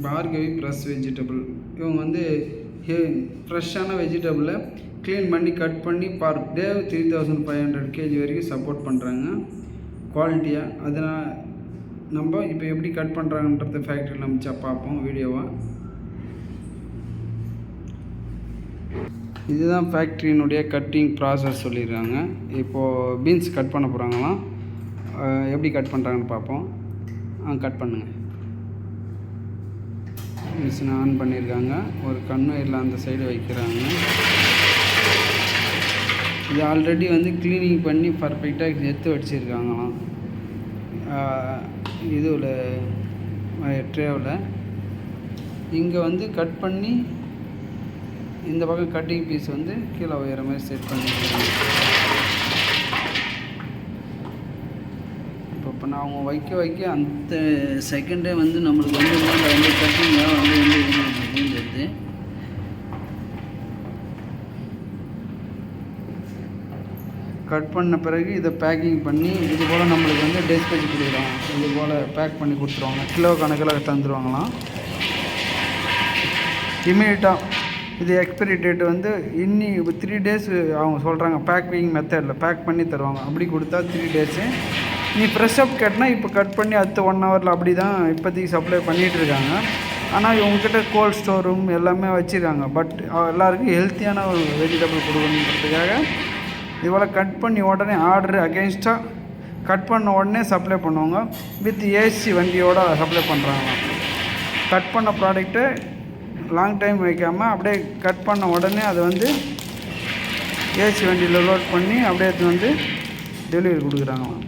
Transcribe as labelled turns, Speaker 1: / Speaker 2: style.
Speaker 1: Bhargavi fresh vegetable. இவங்க வந்து ஃப்ரெஷ்ஷான வெஜிடபிளை க்ளீன் பண்ணி கட் பண்ணி பர் டே 3500 kg வரைக்கும் சப்போர்ட் பண்ணுறாங்க குவாலிட்டியாக. அதனால் நம்ம இப்போ எப்படி கட் பண்ணுறாங்கன்றத ஃபேக்ட்ரியில் நம்ம பார்ப்போம் வீடியோவாக. இதுதான் ஃபேக்ட்ரியினுடைய கட்டிங் ப்ராசஸ் சொல்லியிருக்காங்க. இப்போது பீன்ஸ் கட் பண்ண போகிறாங்களாம். எப்படி கட் பண்ணுறாங்கன்னு பார்ப்போம். கட் பண்ணுங்கள். மிஷினை ஆன் பண்ணியிருக்காங்க. ஒரு கன்வேயரில் அந்த சைடு வைக்கிறாங்க. இது ஆல்ரெடி வந்து க்ளீனிங் பண்ணி பர்ஃபெக்டாக எடுத்து வச்சுருக்காங்களாம். இதுவில் ட்ரேவில் இங்கே வந்து கட் பண்ணி இந்த பக்கம் கட்டிங் பீஸ் வந்து கீழே உயர மாதிரி செட் பண்ணியிருக்காங்க. இப்போ நான் அவங்க வைக்க அந்த செகண்டே வந்து நம்மளுக்கு வந்து வந்து கட்டிங்காக வந்து விழுந்துருது. கட் பண்ண பிறகு இதை பேக்கிங் பண்ணி இது போல் நம்மளுக்கு வந்து டெஸ்பேஜ் கொடுக்குறாங்க. இது போல் பேக் பண்ணி கொடுத்துருவாங்க. கிலோ கணக்கில் தந்துடுவாங்களாம். இமீடியட்டாக இது எக்ஸ்பைரி டேட்டு வந்து 3 days அவங்க சொல்கிறாங்க. பேக்கிங் மெத்தடில் பேக் பண்ணி தருவாங்க. அப்படி கொடுத்தா 3 days. நீ ஃப்ரெஷ்ஷப் கட்னா இப்போ கட் பண்ணி அடுத்த 1 hour அப்படி தான் இப்போதைக்கு சப்ளை பண்ணிகிட்ருக்காங்க. ஆனால் இவங்ககிட்ட கோல்ட் ஸ்டோர் ரூம் எல்லாமே வச்சுருக்காங்க. பட் எல்லாருக்கும் ஹெல்த்தியான ஒரு வெஜிடபிள் கொடுக்கணுன்றதுக்காக இதுபோல் கட் பண்ணி உடனே ஆர்டரு அகெயின்ஸ்டாக கட் பண்ண உடனே சப்ளை பண்ணுவாங்க. வித் ஏசி வண்டியோட சப்ளை பண்ணுறாங்க. கட் பண்ண ப்ராடக்ட்டு லாங் டைம் வைக்காமல் அப்படியே கட் பண்ண உடனே அதை வந்து ஏசி வண்டியில் லோட் பண்ணி அப்படியே வந்து டெலிவரி கொடுக்குறாங்களாம்.